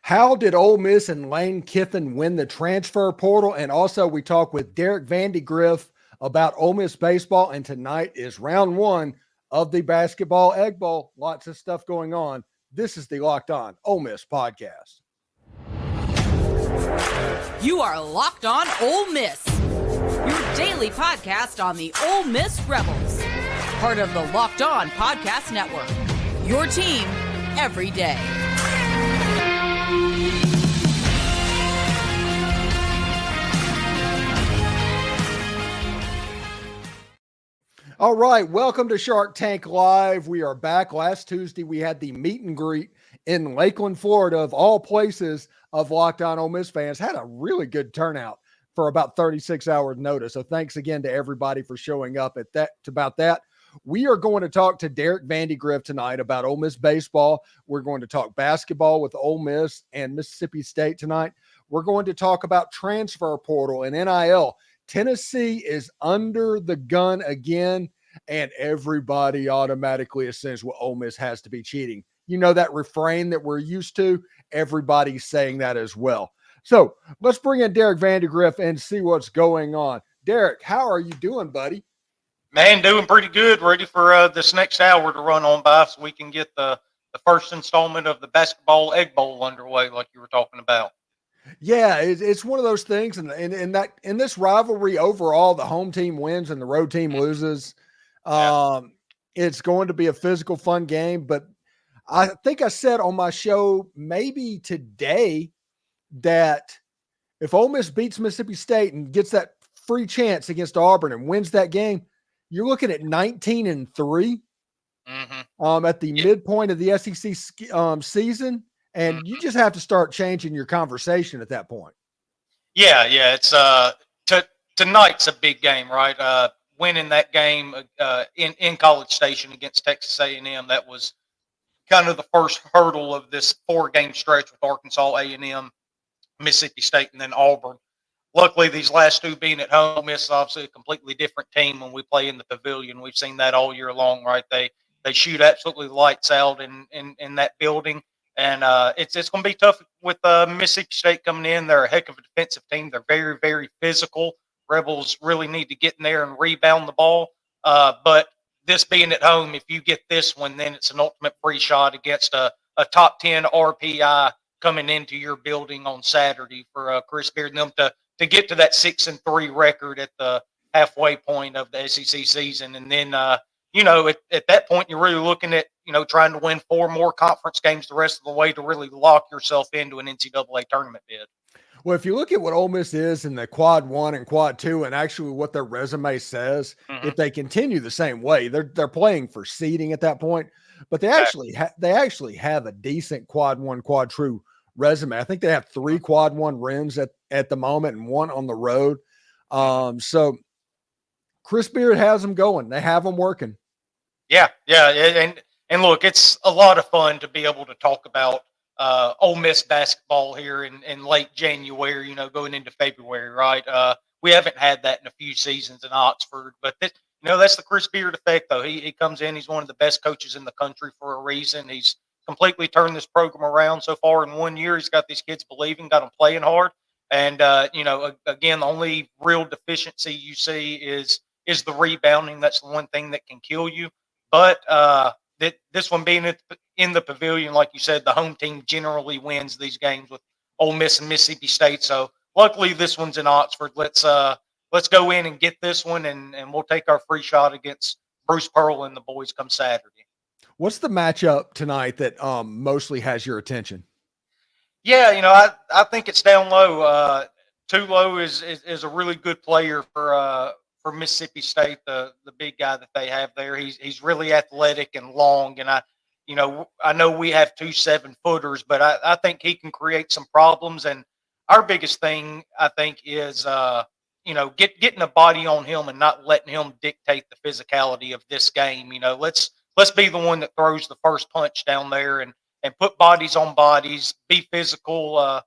How did Ole Miss and Lane Kiffin win the transfer portal? And also, we talk with Derek Vandygriff about Ole Miss baseball. And tonight is round one of the Basketball Egg Bowl. Lots of stuff going on. This is the Locked On Ole Miss podcast. You are Locked On Ole Miss, your daily podcast on the Ole Miss Rebels, part of the Locked On Podcast Network, your team every day. All right, welcome to Shark Tank Live. We are back. Last Tuesday, we had the meet and greet in Lakeland, Florida, of all places of Locked On Ole Miss fans. Had a really good turnout for about 36 hours notice. So thanks again to everybody for showing up about that. We are going to talk to Derek Vandygriff tonight about Ole Miss baseball. We're going to talk basketball with Ole Miss and Mississippi State tonight. We're going to talk about transfer portal and NIL. Tennessee is under the gun again, and everybody automatically assumes, well, Ole Miss has to be cheating. You know that refrain that we're used to? Everybody's saying that as well. So let's bring in Derek Vandygriff and see what's going on. Derek, how are you doing, buddy? Man, doing pretty good. Ready for this next hour to run on by so we can get the first installment of the Basketball Egg Bowl underway like you were talking about. Yeah, it's one of those things, and in this rivalry overall, the home team wins and the road team loses. It's going to be a physical, fun game. But I think I said on my show maybe today that if Ole Miss beats Mississippi State and gets that free chance against Auburn and wins that game, you're looking at 19-3 at the midpoint of the SEC season. And you just have to start changing your conversation at that point. Yeah. It's tonight's a big game, right? Winning that game in College Station against Texas A&M, that was kind of the first hurdle of this 4-game stretch with Arkansas, A&M, Mississippi State, and then Auburn. Luckily, these last two being at home, Miss is obviously a completely different team when we play in the Pavilion. We've seen that all year long, right? They shoot absolutely lights out in that building. And it's going to be tough with Mississippi State coming in. They're a heck of a defensive team. They're very, very physical. Rebels really need to get in there and rebound the ball. But this being at home, if you get this one, then it's an ultimate free shot against a top 10 RPI coming into your building on Saturday for Chris Beard and them to get to that 6-3 record at the halfway point of the SEC season. And then, at that point, you're really looking at, trying to win 4 more conference games the rest of the way to really lock yourself into an NCAA tournament bid. Well, if you look at what Ole Miss is in the quad 1 and quad 2 and actually what their resume says, if they continue the same way, they're playing for seeding at that point. But they actually have a decent quad 1, quad 2 resume. I think they have 3 quad 1 wins at the moment and 1 on the road. So Chris Beard has them going. They have them working. Yeah. And look, it's a lot of fun to be able to talk about Ole Miss basketball here in late January, going into February, right? We haven't had that in a few seasons in Oxford, but that's the Chris Beard effect, though. He comes in, he's one of the best coaches in the country for a reason. He's completely turned this program around so far in 1 year. He's got these kids believing, got them playing hard. And, again, the only real deficiency you see is the rebounding. That's the one thing that can kill you. But this one being in the Pavilion, like you said, the home team generally wins these games with Ole Miss and Mississippi State. So luckily this one's in Oxford. Let's go in and get this one, and we'll take our free shot against Bruce Pearl and the boys come Saturday. What's the matchup tonight that mostly has your attention? Yeah, I think it's down low. Tulo is a really good player for Mississippi State, the big guy that they have there. He's really athletic and long, and I know we have 2 7-footers, but I think he can create some problems. And our biggest thing, I think, is getting a body on him and not letting him dictate the physicality of this game. Let's be the one that throws the first punch down there and put bodies on bodies, be physical,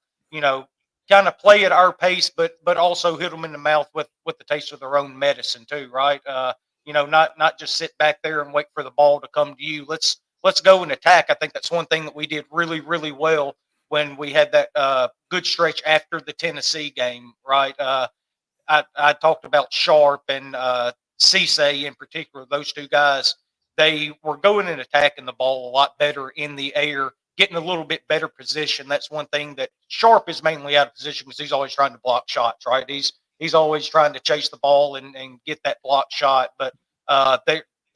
kind of play at our pace, but also hit them in the mouth with the taste of their own medicine too, right? Not just sit back there and wait for the ball to come to you. Let's go and attack. I think that's one thing that we did really, really well when we had that good stretch after the Tennessee game, right? I talked about Sharp and Cisse in particular. Those two guys, they were going and attacking the ball a lot better in the air, getting a little bit better position. That's one thing that Sharp is mainly out of position because he's always trying to block shots, right? He's always trying to chase the ball and get that block shot. But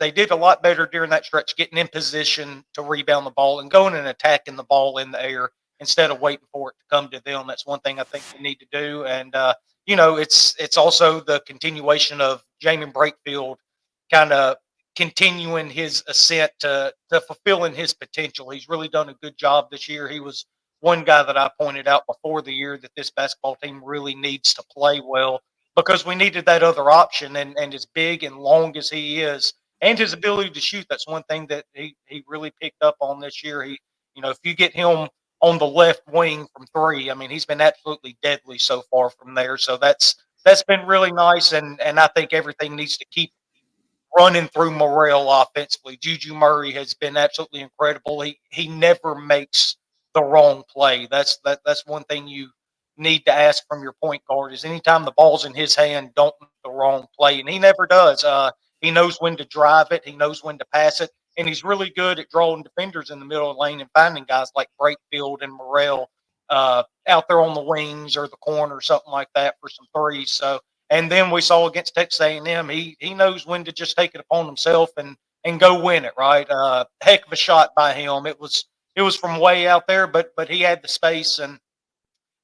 they did a lot better during that stretch, getting in position to rebound the ball and going and attacking the ball in the air instead of waiting for it to come to them. That's one thing I think they need to do. And it's also the continuation of Jamin Brakefield kind of continuing his ascent to fulfilling his potential. He's really done a good job this year. He was one guy that I pointed out before the year that this basketball team really needs to play well because we needed that other option. And as big and long as he is, and his ability to shoot, that's one thing that he really picked up on this year. If you get him on the left wing from three, I mean, he's been absolutely deadly so far from there. So that's been really nice, and I think everything needs to keep running through Morrell offensively. Juju Murray has been absolutely incredible. He never makes the wrong play. That's one thing you need to ask from your point guard is anytime the ball's in his hand, don't make the wrong play, and he never does. He knows when to drive it. He knows when to pass it. And he's really good at drawing defenders in the middle of the lane and finding guys like Brakefield and Morrell out there on the wings or the corner or something like that for some threes. So, and then we saw against Texas A&M, he knows when to just take it upon himself and go win it. Right, heck of a shot by him. It was from way out there, but he had the space, and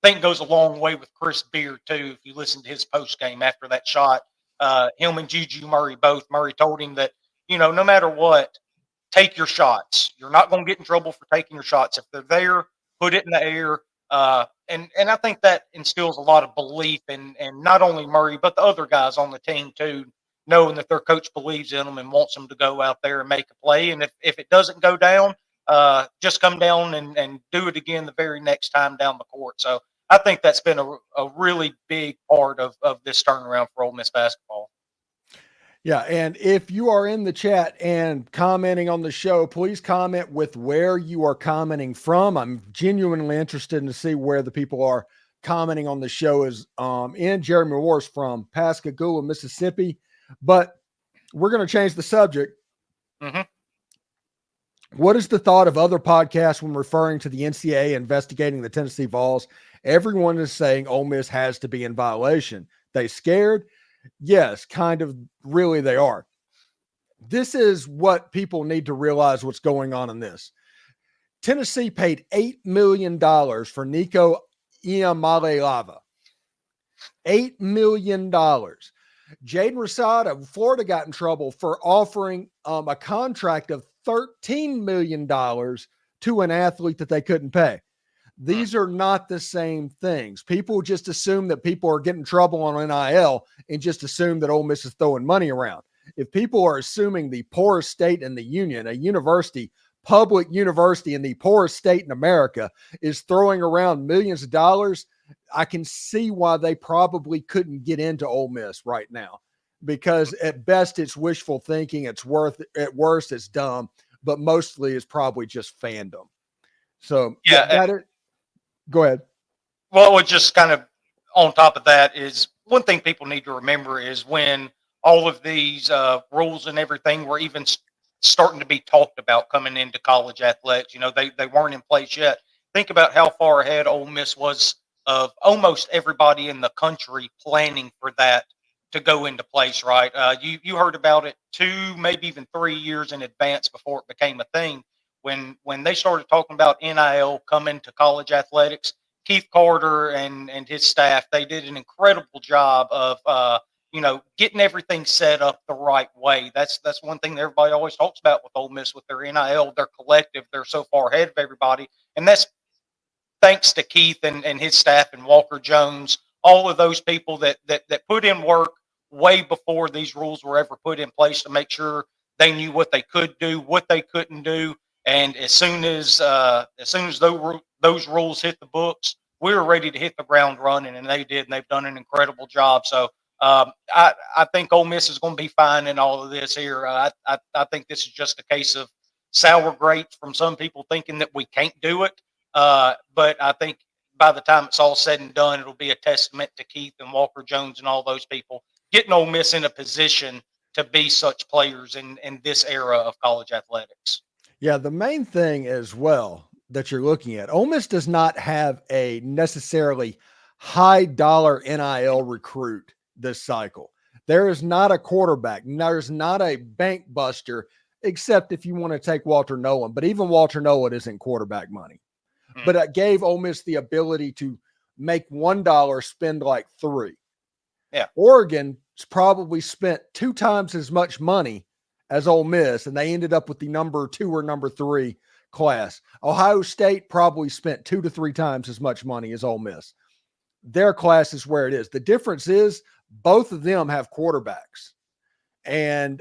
I think goes a long way with Chris Beard too. If you listen to his post game after that shot, him and Juju Murray both. Murray told him that no matter what, take your shots. You're not going to get in trouble for taking your shots. If they're there, put it in the air. And I think that instills a lot of belief in not only Murray, but the other guys on the team too, knowing that their coach believes in them and wants them to go out there and make a play. And if it doesn't go down, just come down and do it again the very next time down the court. So I think that's been a really big part of this turnaround for Ole Miss basketball. Yeah, and if you are in the chat and commenting on the show, please comment with where you are commenting from. I'm genuinely interested to see where the people are commenting on the show is in Jeremy Morse from Pascagoula, Mississippi. But we're going to change the subject. Mm-hmm. What is the thought of other podcasts when referring to the NCAA investigating the Tennessee Vols? Everyone is saying Ole Miss has to be in violation. They scared? Yes, kind of. Really, they are. This is what people need to realize what's going on in this. Tennessee paid $8 million for Nico Iamaleava. $8 million. Jaden Rashada, Florida got in trouble for offering a contract of $13 million to an athlete that they couldn't pay. These are not the same things. People just assume that people are getting in trouble on NIL and just assume that Ole Miss is throwing money around. If people are assuming the poorest state in the union, a university, public university in the poorest state in America, is throwing around millions of dollars, I can see why they probably couldn't get into Ole Miss right now, because at best it's wishful thinking. At worst it's dumb, but mostly it's probably just fandom. So yeah, go ahead. Well, just kind of on top of that is one thing people need to remember is when all of these rules and everything were even starting to be talked about coming into college athletics, they weren't in place yet. Think about how far ahead Ole Miss was of almost everybody in the country planning for that to go into place, right? You heard about it 2, maybe even 3 years in advance before it became a thing. When they started talking about NIL coming to college athletics, Keith Carter and his staff, they did an incredible job of getting everything set up the right way. That's one thing that everybody always talks about with Ole Miss with their NIL, their collective. They're so far ahead of everybody, and that's thanks to Keith and his staff and Walker Jones, all of those people that put in work way before these rules were ever put in place to make sure they knew what they could do, what they couldn't do. And as soon as those rules hit the books, we were ready to hit the ground running, and they did, and they've done an incredible job. So I think Ole Miss is going to be fine in all of this here. I think this is just a case of sour grapes from some people thinking that we can't do it. But I think by the time it's all said and done, it'll be a testament to Keith and Walker Jones and all those people getting Ole Miss in a position to be such players in this era of college athletics. Yeah, the main thing as well that you're looking at, Ole Miss does not have a necessarily high dollar NIL recruit this cycle. There is not a quarterback. There's not a bank buster, except if you want to take Walter Nolan. But even Walter Nolan isn't quarterback money. But it gave Ole Miss the ability to make $1 spend like $3. Yeah. Oregon probably spent 2 times as much money as Ole Miss, and they ended up with the number 2 or number 3 class. Ohio State probably spent 2 to 3 times as much money as Ole Miss. Their class is where it is. The difference is both of them have quarterbacks. And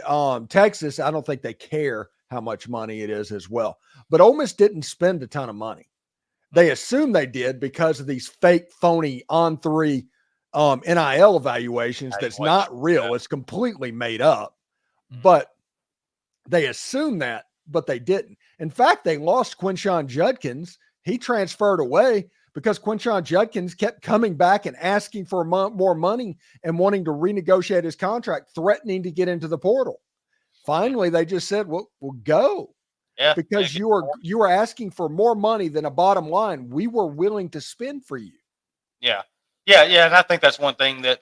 Texas, I don't think they care how much money it is as well. But Ole Miss didn't spend a ton of money. They assume they did because of these fake, phony on-3 NIL evaluations that's not real. It's completely made up. But they assumed that, but they didn't. In fact, they lost Quinshon Judkins. He transferred away because Quinshon Judkins kept coming back and asking for more money and wanting to renegotiate his contract, threatening to get into the portal. Finally, they just said, well, we'll go. Yeah, because you were asking for more money than a bottom line we were willing to spend for you. Yeah. And I think that's one thing that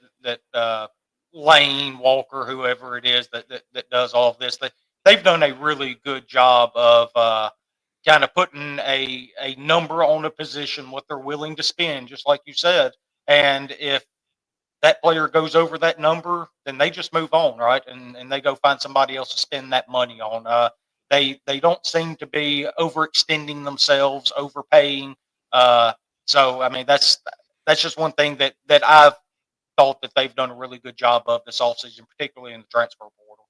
Lane, Walker, whoever it is that does all of this, they've done a really good job of kind of putting a number on a position, what they're willing to spend, just like you said. And if that player goes over that number, then they just move on, right? And they go find somebody else to spend that money on. They don't seem to be overextending themselves, overpaying. So I mean that's just one thing that I've thought that they've done a really good job of this offseason, particularly in the transfer portal.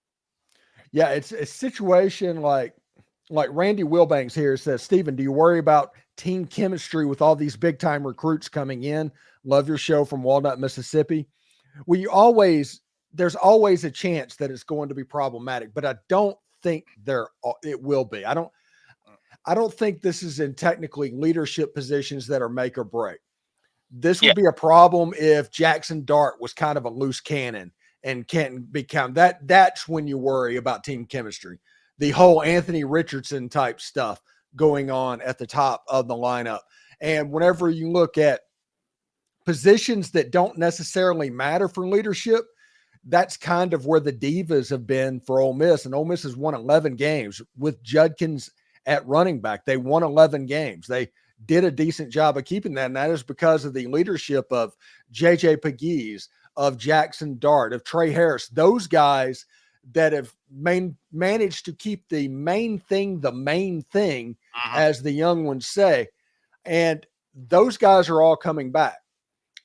Yeah, it's a situation like Randy Wilbanks here says, Stephen, do you worry about team chemistry with all these big time recruits coming in? Love your show from Walnut, Mississippi. There's always a chance that it's going to be problematic, but I don't think it will be. I don't think this is in technically leadership positions that are make or break. This would be a problem if Jackson Dart was kind of a loose cannon and can't be counted. That's when you worry about team chemistry. The whole Anthony Richardson type stuff going on at the top of the lineup. And whenever you look at positions that don't necessarily matter for leadership, that's kind of where the divas have been for Ole Miss. And Ole Miss has won 11 games with Judkins at running back. They won 11 games. They did a decent job of keeping that. And that is because of the leadership of JJ Pegues, of Jackson Dart, of Trey Harris, those guys that have managed to keep the main thing, as the young ones say. And those guys are all coming back.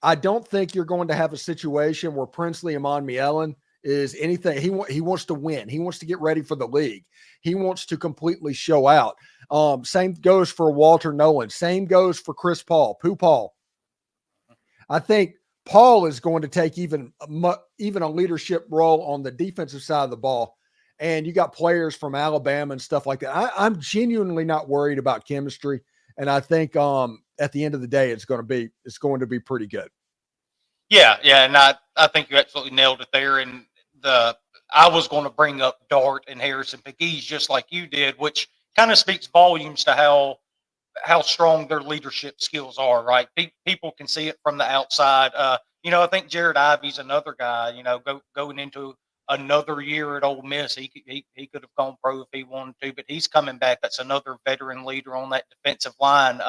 I don't think you're going to have a situation where Princely Amon Mielen is anything. He wants to win. He wants to get ready for the league. He wants to completely show out. Same goes for Walter Nolan. Same goes for Chris Paul, Pooh Paul. I think Paul is going to take even a leadership role on the defensive side of the ball. And you got players from Alabama and stuff like that. I'm genuinely not worried about chemistry. And I think at the end of the day, it's going to be pretty good. Yeah, and I think you absolutely nailed it there. And I was going to bring up Dart and Harrison Pegues just like you did, which kind of speaks volumes to how strong their leadership skills are. Right, people can see it from the outside. I think Jared Ivey's another guy. Going into another year at Ole Miss, he could have gone pro if he wanted to, but he's coming back. That's another veteran leader on that defensive line.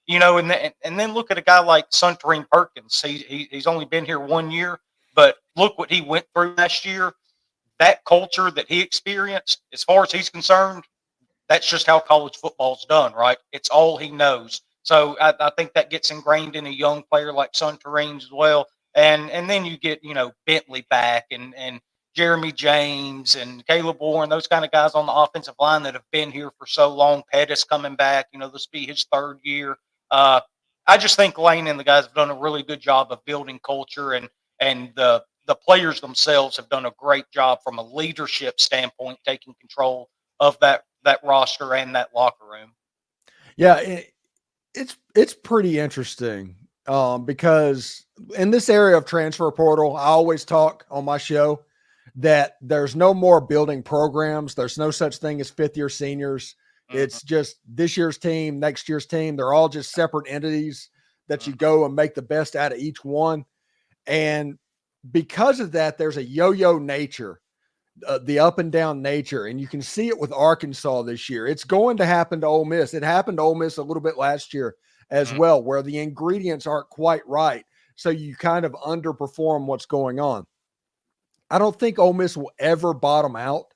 And then look at a guy like Suntarine Perkins. He's only been here 1 year, but look what he went through last year. That culture that he experienced, as far as he's concerned, that's just how college football's done, right? It's all he knows. So I think that gets ingrained in a young player like Suntarine as well. And then you get, Bentley back and Jeremy James and Caleb Warren, those kind of guys on the offensive line that have been here for so long. Pettis coming back, this will be his third year. I just think Lane and the guys have done a really good job of building culture, and the players themselves have done a great job from a leadership standpoint, taking control of that roster and that locker room. Yeah, It's pretty interesting because in this area of transfer portal, I always talk on my show that there's no more building programs. There's no such thing as fifth year seniors. Mhm, It's just this year's team, next year's team. They're all just separate entities that you mhm, go and make the best out of each one. And because of that, there's a yo-yo nature, the up and down nature, and you can see it with Arkansas this year. It's going to happen to Ole Miss. It happened to Ole Miss a little bit last year as mhm. well, where the ingredients aren't quite right, so you kind of underperform what's going on. I don't think Ole Miss will ever bottom out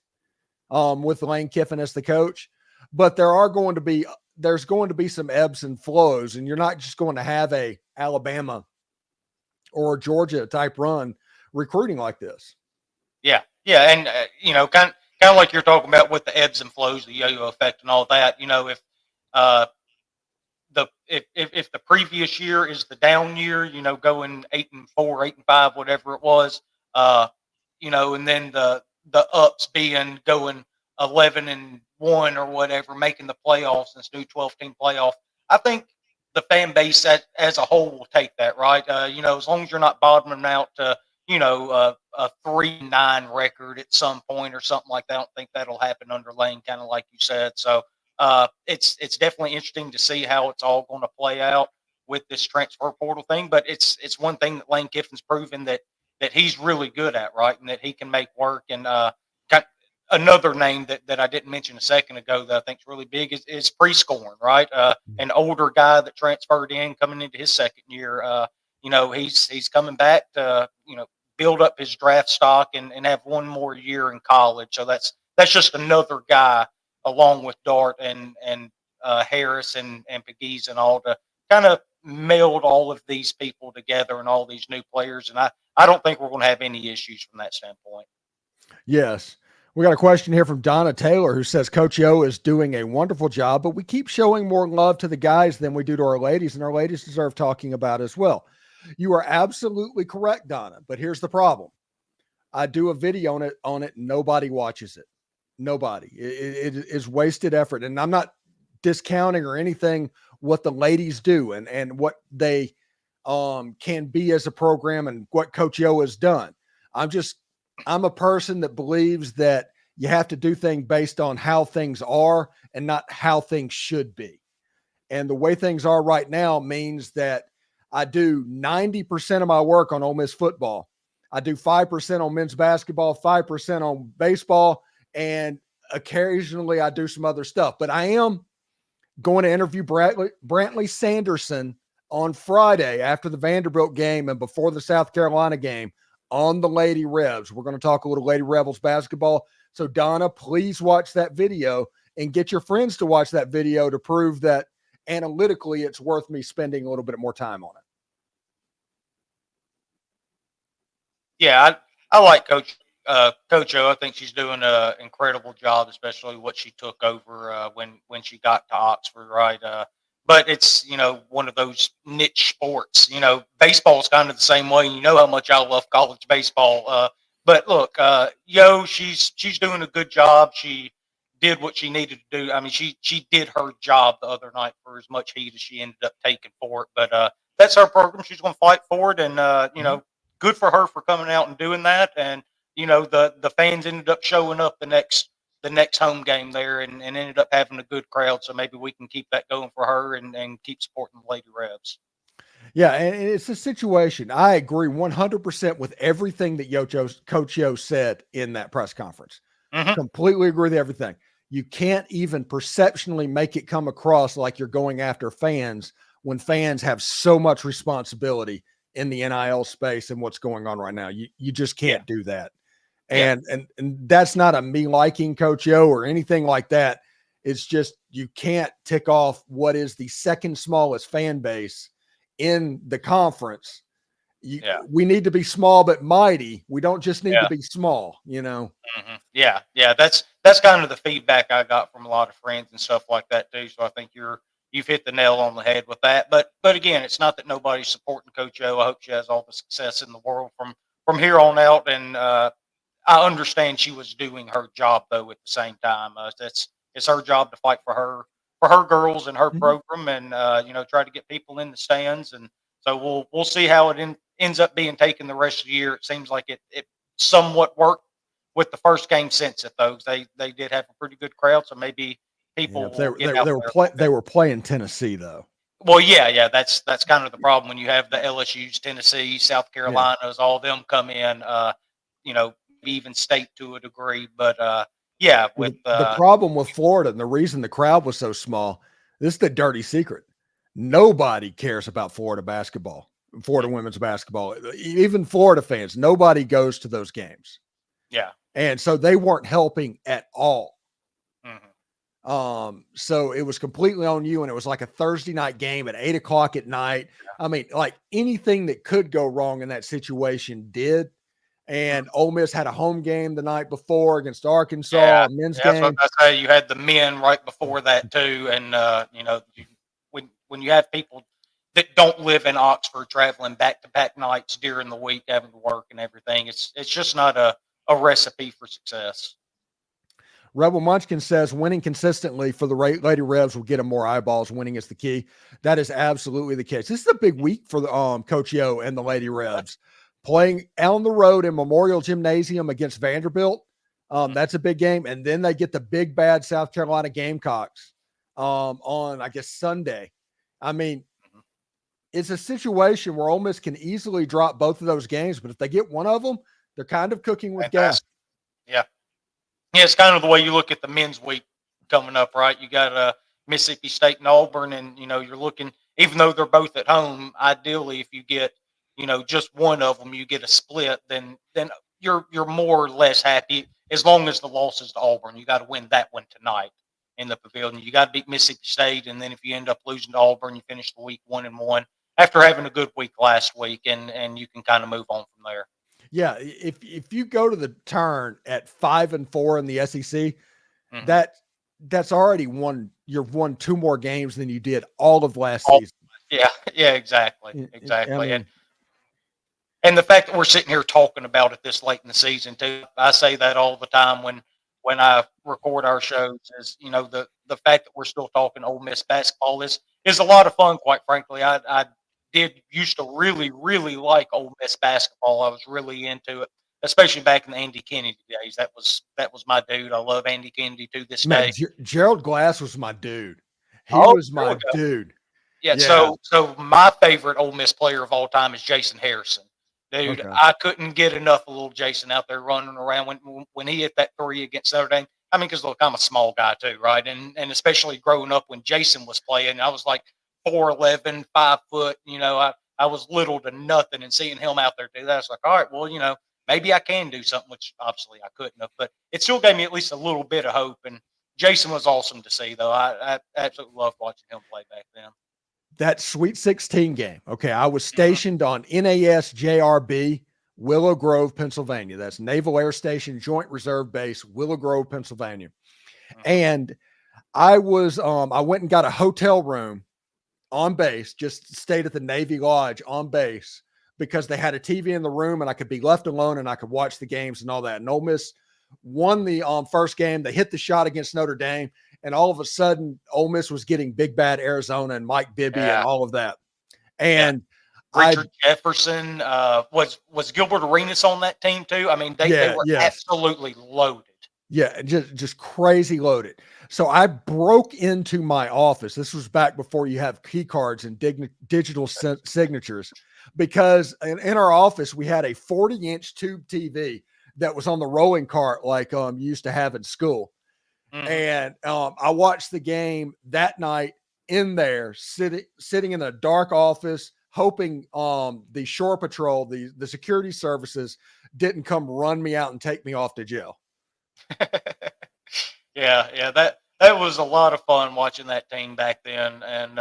with Lane Kiffin as the coach, but there's going to be some ebbs and flows, and you're not just going to have a Alabama or Georgia type run recruiting like this. Yeah, yeah, and kind of like you're talking about with the ebbs and flows, the yo-yo effect, and all that. If uh, if the previous year is the down year, going 8-4, 8-5, whatever it was, uh, and then the ups being going 11-1 or whatever, making the playoffs, this new 12-team playoff. I think the fan base as a whole will take that, right. As long as you're not bottoming out to a 3-9 record at some point or something like that. I don't think that'll happen under Lane, kind of like you said. So it's definitely interesting to see how it's all going to play out with this transfer portal thing. But it's one thing that Lane Kiffin's proven that he's really good at, right, and that he can make work. And another name that I didn't mention a second ago that I think is really big is pre-scoring, right? An older guy that transferred in coming into his second year. He's coming back to build up his draft stock and have one more year in college. So that's just another guy along with Dart and Harris and Pegues and all to kind of meld all of these people together and all these new players. And I don't think we're going to have any issues from that standpoint. Yes. We got a question here from Donna Taylor who says Coach O is doing a wonderful job, but we keep showing more love to the guys than we do to our ladies, and our ladies deserve talking about as well. You are absolutely correct, Donna, but here's the problem. I do a video on it. Nobody watches it. Nobody. It is wasted effort. And I'm not discounting or anything what the ladies do and what they can be as a program and what Coach Yo has done. I'm a person that believes that you have to do things based on how things are and not how things should be. And the way things are right now means that I do 90% of my work on Ole Miss football. I do 5% on men's basketball, 5% on baseball, and occasionally I do some other stuff. But I am going to interview Brantley Sanderson on Friday after the Vanderbilt game and before the South Carolina game on the Lady Rebs. We're going to talk a little Lady Rebels basketball. So, Donna, please watch that video and get your friends to watch that video to prove that analytically it's worth me spending a little bit more time on it. Yeah, I like Coach O. I think she's doing an incredible job, especially what she took over when she got to Oxford, right? But it's one of those niche sports. Baseball is kind of the same way. You know how much I love college baseball. But look, she's doing a good job. She did what she needed to do. I mean, she did her job the other night for as much heat as she ended up taking for it. But that's her program. She's going to fight for it, and good for her for coming out and doing that. And the fans ended up showing up the next home game there and ended up having a good crowd. So maybe we can keep that going for her and keep supporting the Lady Rebs. Yeah, and it's a situation. I agree 100% with everything that Coach Yo said in that press conference. Mm-hmm. Completely agree with everything. You can't even perceptionally make it come across like you're going after fans when fans have so much responsibility in the NIL space and what's going on right now. You just can't do that. And that's not a me liking Coach Yo or anything like that. It's just you can't tick off what is the second smallest fan base in the conference. We need to be small but mighty. We don't just need to be small, Mm-hmm. Yeah. That's kind of the feedback I got from a lot of friends and stuff like that too. So I think you've hit the nail on the head with that. But again, it's not that nobody's supporting Coach O. I hope she has all the success in the world from here on out. And I understand she was doing her job though at the same time. It's her job to fight for her her girls and her Mhm. program, and try to get people in the stands. And so we'll see how it ends up being taken the rest of the year. It seems like it somewhat worked with the first game since it though. They did have a pretty good crowd, so maybe Yeah, people but they will were get out there a little they bit. were playing Tennessee though. Well, yeah, that's kind of the problem when you have the LSU's, Tennessee, South Yeah. Carolinas, all of them come in, maybe even state to a degree. But yeah, with The problem with Florida and the reason the crowd was so small, this is the dirty secret. Nobody cares about Florida basketball, Florida women's basketball. Even Florida fans, nobody goes to those games. yeah, And so they weren't helping at all. hmm So it was completely on you, and it was like a Thursday night game at 8 o'clock at night. I mean, like anything that could go wrong in that situation did. And Ole Miss had a home game the night before against Arkansas, yeah, a men's that's what game. I say. You had the men right before that too, and when you have people that don't live in Oxford traveling back to back nights during the week, having to work and everything, it's just not a recipe for success. Rebel Munchkin says winning consistently for the Lady Rebs will get them more eyeballs. Winning is the key. That is absolutely the case. This is a big week for the Coach Yo and the Lady Rebs playing on the road in Memorial Gymnasium against Vanderbilt. That's a big game, and then they get the big bad South Carolina Gamecocks on I guess Sunday. I mean, it's a situation where Ole Miss can easily drop both of those games, but if they get one of them, they're kind of cooking with gas. Fantastic. Yeah. Yeah, it's kind of the way you look at the men's week coming up, right? You got Mississippi State and Auburn, and you're looking, even though they're both at home. Ideally, if you get just one of them, you get a split. Then you're more or less happy as long as the loss is to Auburn. You got to win that one tonight in the Pavilion. You got to beat Mississippi State, and then if you end up losing to Auburn, you finish the week 1-1 after having a good week last week, and you can kind of move on from there. Yeah, if you go to the turn at 5-4 in the SEC, Mhm. that's already won. You've won two more games than you did all of last All- season. yeah, yeah, exactly, I exactly. mean, And the fact that we're sitting here talking about it this late in the season too, I say that all the time when I record our shows. Is the fact that we're still talking Ole Miss basketball is a lot of fun. Quite frankly, I did used to really like Ole Miss basketball. I was really into it, especially back in the Andy Kennedy days. That was my dude. I love Andy Kennedy to this man, day. Gerald Glass was my dude. He Oh, was there we my go. dude. Yeah, Yeah. so my favorite Ole Miss player of all time is Jason Harrison. Dude, Okay. I couldn't get enough of little Jason out there running around when he hit that three against Notre Dame. I mean, because look, I'm a small guy too, right? And especially growing up when Jason was playing, I was like 4'11", 5 foot. I was little to nothing, and seeing him out there do that, I was like, all right, well, maybe I can do something, which obviously I couldn't have, but it still gave me at least a little bit of hope. And Jason was awesome to see, though. I absolutely loved watching him play back then. That Sweet 16 game. Okay, I was Mhm. stationed on NAS JRB, Willow Grove, Pennsylvania. That's Naval Air Station Joint Reserve Base, Willow Grove, Pennsylvania. Mhm. And I went and got a hotel room on base, just stayed at the Navy Lodge on base because they had a TV in the room and I could be left alone and I could watch the games and all that. And Ole Miss won the first game. They hit the shot against Notre Dame, and all of a sudden, Ole Miss was getting big bad Arizona and Mike Bibby and Yeah, all of that. yeah. And I, Richard Jefferson was Gilbert Arenas on that team too. I mean, they yeah, were yes, absolutely loaded. yeah, just crazy loaded. So I broke into my office. This was back before you have key cards and digital signatures, because in our office we had a 40-inch tube TV that was on the rolling cart like you used to have in school. Mhm. And I watched the game that night in there, sitting in a dark office, hoping the shore patrol, the security services, didn't come run me out and take me off to jail. Yeah. That was a lot of fun watching that team back then, and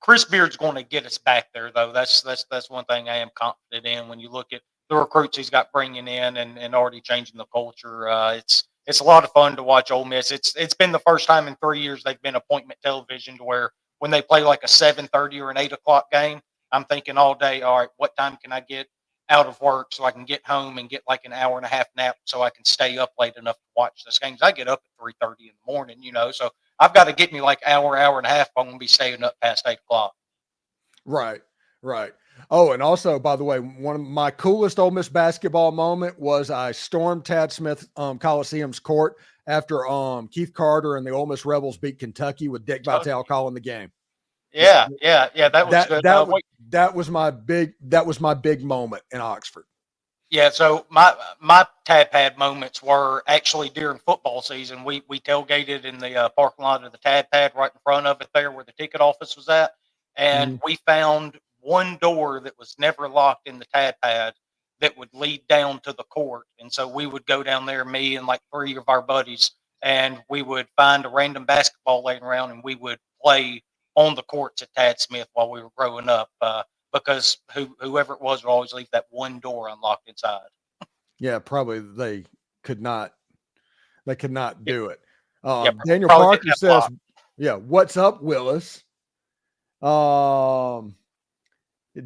Chris Beard's going to get us back there though. That's one thing I am confident in. When you look at the recruits he's got bringing in and already changing the culture, it's a lot of fun to watch Ole Miss. It's been the first time in 3 years they've been appointment television, to where when they play like a 7:30 or an 8 o'clock game, I'm thinking all day, all right, what time can I get out of work so I can get home and get like an hour and a half nap so I can stay up late enough to watch this game. I get up at 3:30 in the morning, so I've got to get me like hour and a half. If I'm going to be staying up past 8 o'clock. Right, right. Oh, and also, by the way, one of my coolest Ole Miss basketball moment was I stormed Tad Smith Coliseum's court after Keith Carter and the Ole Miss Rebels beat Kentucky with Dick Vitale calling the game. Yeah. That was good. That was my big moment in Oxford. Yeah, so my Tad Pad moments were actually during football season. We tailgated in the parking lot of the Tad Pad right in front of it there where the ticket office was at, and we found one door that was never locked in the Tad Pad that would lead down to the court. And so we would go down there, me and like 3 of our buddies, and we would find a random basketball laying around, and we would play on the courts at Tad Smith while we were growing up. Because whoever it was would always leave that one door unlocked inside. Yeah, probably they could not do it. Yeah, Daniel Parker says, yeah, what's up, Willis?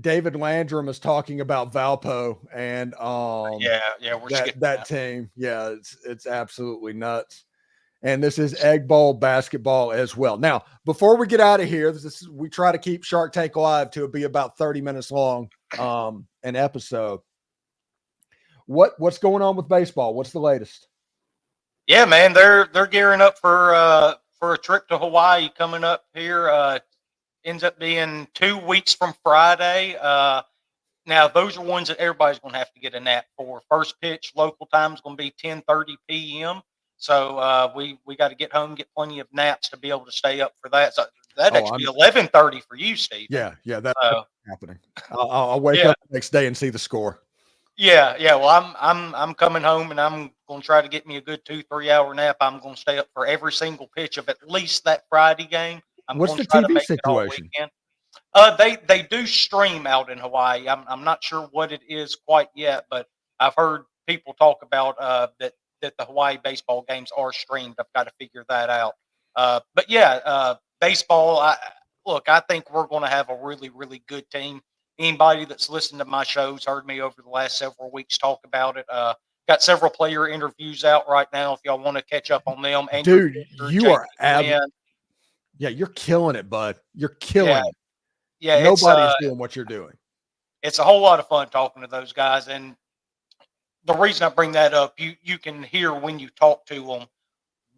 David Landrum is talking about Valpo and we're that team. Yeah, it's absolutely nuts. And this is Egg Bowl basketball as well. Now, before we get out of here, we try to keep Shark Tank Live to be about 30 minutes long an episode. What's going on with baseball? What's the latest? Yeah, man, they're gearing up for a trip to Hawaii coming up here. Ends up being 2 weeks from Friday. Now, those are ones that everybody's going to have to get a nap for. First pitch local time is going to be 10:30 p.m. So we got to get home, get plenty of naps to be able to stay up for that. So that'd actually be 11:30 for you, Steve. Yeah, that's happening. I'll wake up the next day and see the score. Yeah. Well, I'm coming home and I'm going to try to get me a good 2-3 hour nap. I'm going to stay up for every single pitch of at least that Friday game. What's the TV situation? They do stream out in Hawaii. I'm not sure what it is quite yet, but I've heard people talk about that the Hawaii baseball games are streamed. I've got to figure that out. But yeah, baseball. I think we're going to have a really, really good team. Anybody that's listened to my shows heard me over the last several weeks talk about it. Got several player interviews out right now. If y'all want to catch up on them, Dude, you are you're killing it, bud. You're killing it. Yeah, nobody's doing what you're doing. It's a whole lot of fun talking to those guys, and the reason I bring that up, you can hear when you talk to them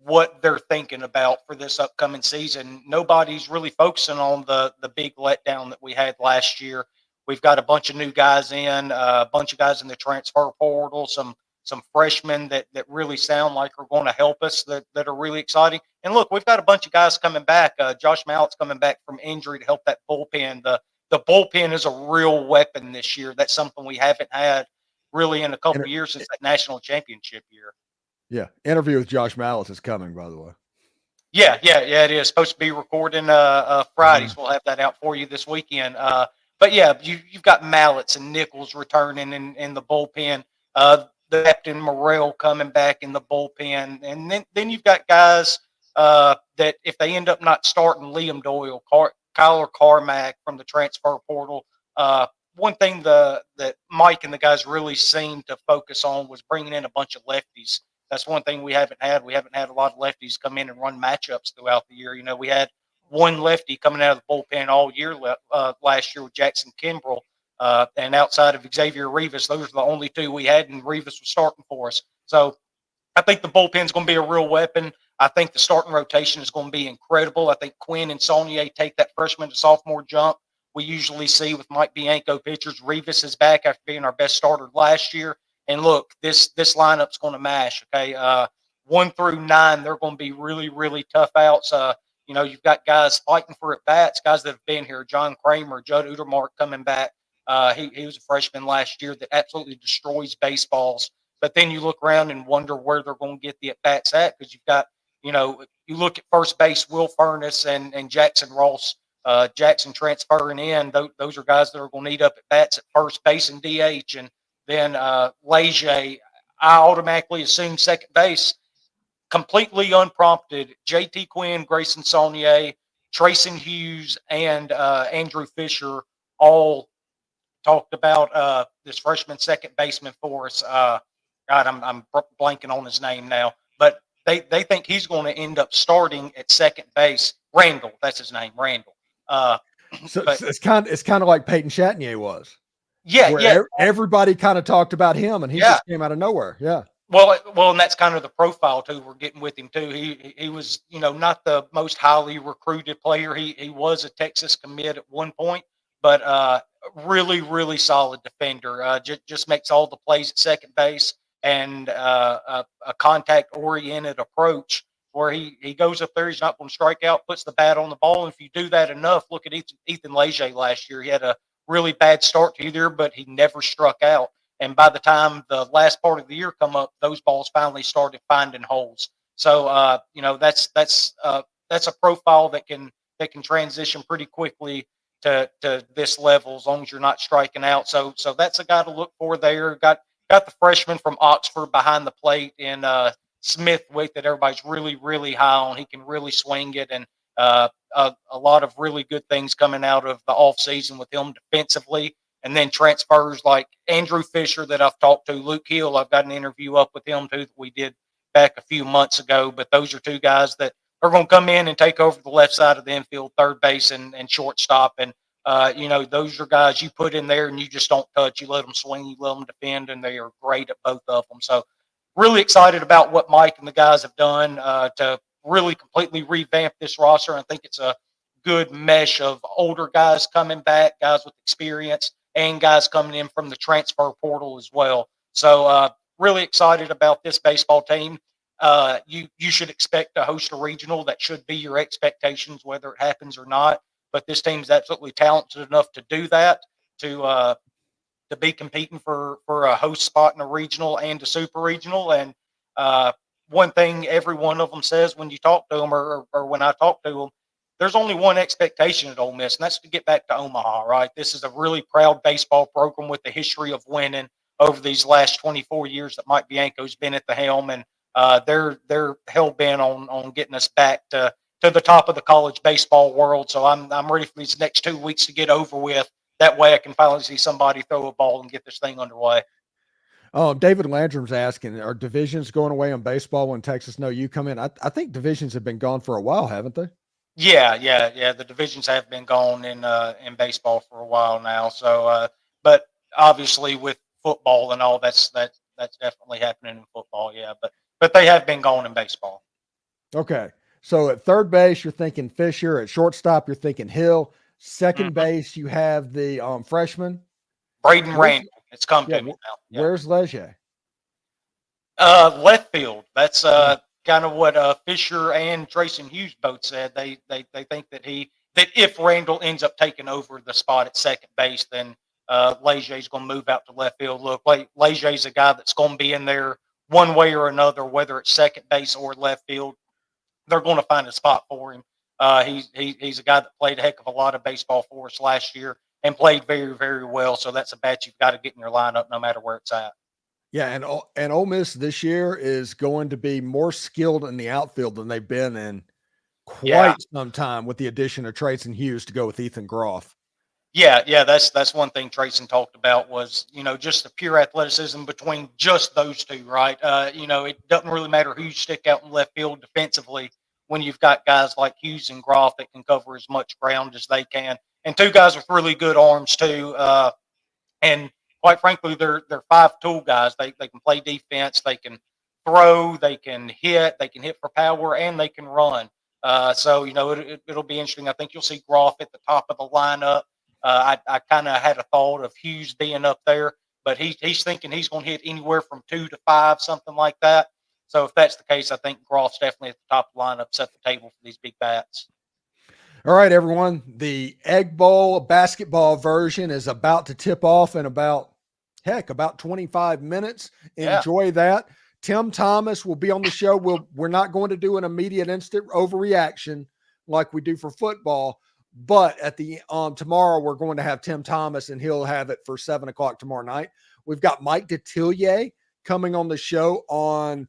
what they're thinking about for this upcoming season. Nobody's really focusing on the big letdown that we had last year. We've got a bunch of new guys in, a bunch of guys in the transfer portal, some freshmen that really sound like are going to help us that are really exciting. And look, we've got a bunch of guys coming back. Josh Mallett's coming back from injury to help that bullpen. The bullpen is a real weapon this year. That's something we haven't had really in a couple of years since that national championship year. Yeah. Interview with Josh Mallett is coming, by the way. Yeah. It is supposed to be recording Fridays. We'll have that out for you this weekend. But yeah, you've got Mallets and Nichols returning in the bullpen. The Captain Morrell coming back in the bullpen. And then you've got guys that if they end up not starting, Liam Doyle, Kyler Carmack from the transfer portal. One thing that Mike and the guys really seemed to focus on was bringing in a bunch of lefties. That's one thing we haven't had. We haven't had a lot of lefties come in and run matchups throughout the year. You know, we had one lefty coming out of the bullpen all year last year with Jackson Kimbrell. And outside of Xavier Rivas, those are the only two we had, and Rivas was starting for us. So I think the bullpen's going to be a real weapon. I think the starting rotation is going to be incredible. I think Quinn and Saunier take that freshman to sophomore jump we usually see with Mike Bianco pitchers. Rivas is back after being our best starter last year. And look, this lineup's going to mash, okay? 1 through 9, they're going to be really, really tough outs. You've got guys fighting for at-bats, guys that have been here. John Kramer, Judd Udermark coming back. He was a freshman last year that absolutely destroys baseballs. But then you look around and wonder where they're going to get the at-bats at, because you've got, you look at first base, Will Furness and Jackson Ross. Jackson transferring in, those are guys that are going to need up at bats at first base and DH. And then Leger, I automatically assume second base, completely unprompted. JT Quinn, Grayson Saunier, Trayson Hughes, and Andrew Fisher all talked about this freshman second baseman for us. God, I'm blanking on his name now. But they think he's going to end up starting at second base. Randall, that's his name, Randall. So But it's kind of like Peyton Chatagnier was, yeah, yeah, where everybody kind of talked about him, and he yeah. just came out of nowhere. Yeah. Well, and that's kind of the profile too. We're getting with him too. He was, not the most highly recruited player. He was a Texas commit at one point, but really, really solid defender. Just makes all the plays at second base, and a contact oriented approach where he goes up there. He's not going to strike out. Puts the bat on the ball. And if you do that enough, look at Ethan Leger last year. He had a really bad start to the year, but he never struck out. And by the time the last part of the year come up, those balls finally started finding holes. So that's a profile that can transition pretty quickly to this level as long as you're not striking out. So that's a guy to look for there. Got the freshman from Oxford behind the plate in Smithwick that everybody's really, really high on. He can really swing it, and a lot of really good things coming out of the offseason with him defensively. And then transfers like Andrew Fisher that I've talked to, Luke Hill, I've got an interview up with him too that we did back a few months ago. But those are two guys that are going to come in and take over the left side of the infield, third base and shortstop. And, those are guys you put in there and you just don't touch. You let them swing, you let them defend, and they are great at both of them. So really excited about what Mike and the guys have done to really completely revamp this roster. I think it's a good mesh of older guys coming back, guys with experience, and guys coming in from the transfer portal as well. So really excited about this baseball team. You should expect to host a regional. That should be your expectations, whether it happens or not. But this team's absolutely talented enough to do that, to be competing for a host spot in a regional and a super regional. And one thing every one of them says when you talk to them or when I talk to them, there's only one expectation at Ole Miss, and that's to get back to Omaha, right? This is a really proud baseball program with a history of winning over these last 24 years that Mike Bianco's been at the helm, and they're hell-bent on getting us back to the top of the college baseball world. So I'm ready for these next 2 weeks to get over with. That way I can finally see somebody throw a ball and get this thing underway. Oh, David Landrum's asking, are divisions going away in baseball when Texas you come in? I think divisions have been gone for a while, haven't they? Yeah. The divisions have been gone in baseball for a while now. So, but obviously with football and all, that's definitely happening in football. Yeah, but they have been gone in baseball. Okay, so at third base you're thinking Fisher. At shortstop you're thinking Hill. Second base you have the freshman Braden Randall. It's come to me now. Yeah. Where's Leger? Left field. That's kind of what Fisher and Trayson Hughes both said. They think that if Randall ends up taking over the spot at second base, then Leger is going to move out to left field. Look, Leger is a guy that's going to be in there one way or another, whether it's second base or left field. They're going to find a spot for him. He's a guy that played a heck of a lot of baseball for us last year and played very, very well. So that's a bat you've got to get in your lineup no matter where it's at. Yeah, and Ole Miss this year is going to be more skilled in the outfield than they've been in quite some time with the addition of Trayson Hughes to go with Ethan Groff. Yeah, that's one thing Trayson talked about was, just the pure athleticism between just those two, right? It doesn't really matter who you stick out in left field defensively when you've got guys like Hughes and Groff that can cover as much ground as they can. And two guys with really good arms too. And quite frankly, they're five-tool guys. They can play defense, they can throw, they can hit for power, and they can run. So it'll be interesting. I think you'll see Groff at the top of the lineup. I kind of had a thought of Hughes being up there, but he's thinking he's going to hit anywhere from 2 to 5, something like that. So if that's the case, I think Groff's definitely at the top of the lineup, set the table for these big bats. All right, everyone. The Egg Bowl basketball version is about to tip off in about 25 minutes. Enjoy that. Tim Thomas will be on the show. We're not going to do an immediate instant overreaction like we do for football, but at the tomorrow we're going to have Tim Thomas, and he'll have it for 7:00 tomorrow night. We've got Mike Detillier coming on the show on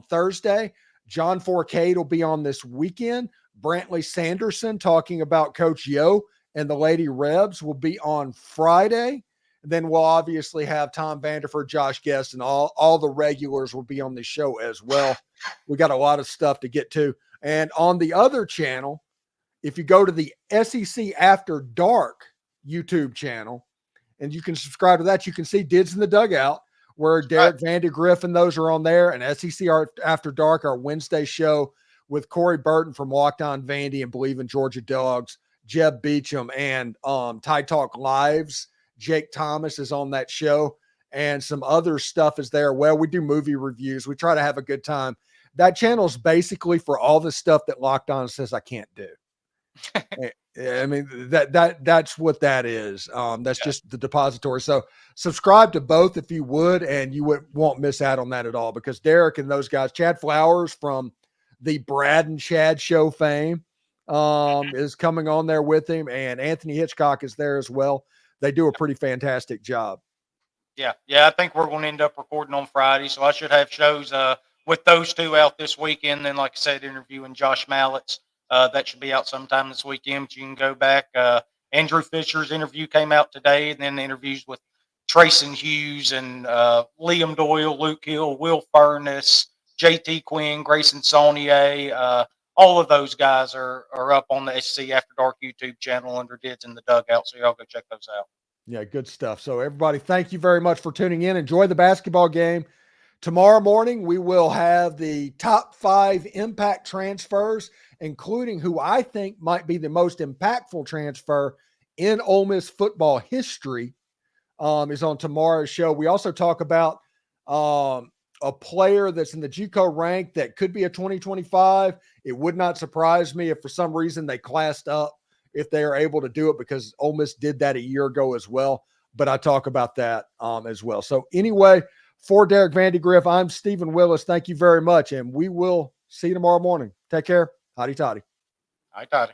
Thursday. John Forcade will be on this weekend. Brantley Sanderson talking about Coach Yo and the Lady Rebs will be on Friday. Then we'll obviously have Tom Vanderford, Josh Guest, and all the regulars will be on the show as well. We got a lot of stuff to get to. And on the other channel, if you go to the SEC After Dark YouTube channel, and you can subscribe to that, you can see Dids in the Dugout, where Derek Vandygriff and those are on there, and SEC After Dark, our Wednesday show with Corey Burton from Locked On Vandy and Believe in Georgia Dogs, Jeb Beecham, and Tide Talk Lives. Jake Thomas is on that show, and some other stuff is there. Well, we do movie reviews. We try to have a good time. That channel is basically for all the stuff that Locked On says I can't do. I mean, that's what that is. That's just the depository. So subscribe to both if you would, and you won't miss out on that at all, because Derek and those guys, Chad Flowers from the Brad and Chad show fame, is coming on there with him, and Anthony Hitchcock is there as well. They do a pretty fantastic job. Yeah. I think we're going to end up recording on Friday, so I should have shows with those two out this weekend. Then, like I said, interviewing Josh Mallets. That should be out sometime this weekend, but you can go back. Andrew Fisher's interview came out today, and then interviews with Trayson Hughes and Liam Doyle, Luke Hill, Will Furness, JT Quinn, Grayson Saunier. All of those guys are up on the SC After Dark YouTube channel under Dids in the Dugout, so y'all go check those out. Yeah, good stuff. So everybody, thank you very much for tuning in. Enjoy the basketball game. Tomorrow morning, we will have the top 5 impact transfers, including who I think might be the most impactful transfer in Ole Miss football history, is on tomorrow's show. We also talk about a player that's in the JUCO rank that could be a 2025. It would not surprise me if for some reason they classed up, if they are able to do it, because Ole Miss did that a year ago as well. But I talk about that as well. So anyway, for Derek Vandygriff, I'm Stephen Willis. Thank you very much, and we will see you tomorrow morning. Take care. Hotty toddy. Hotty toddy.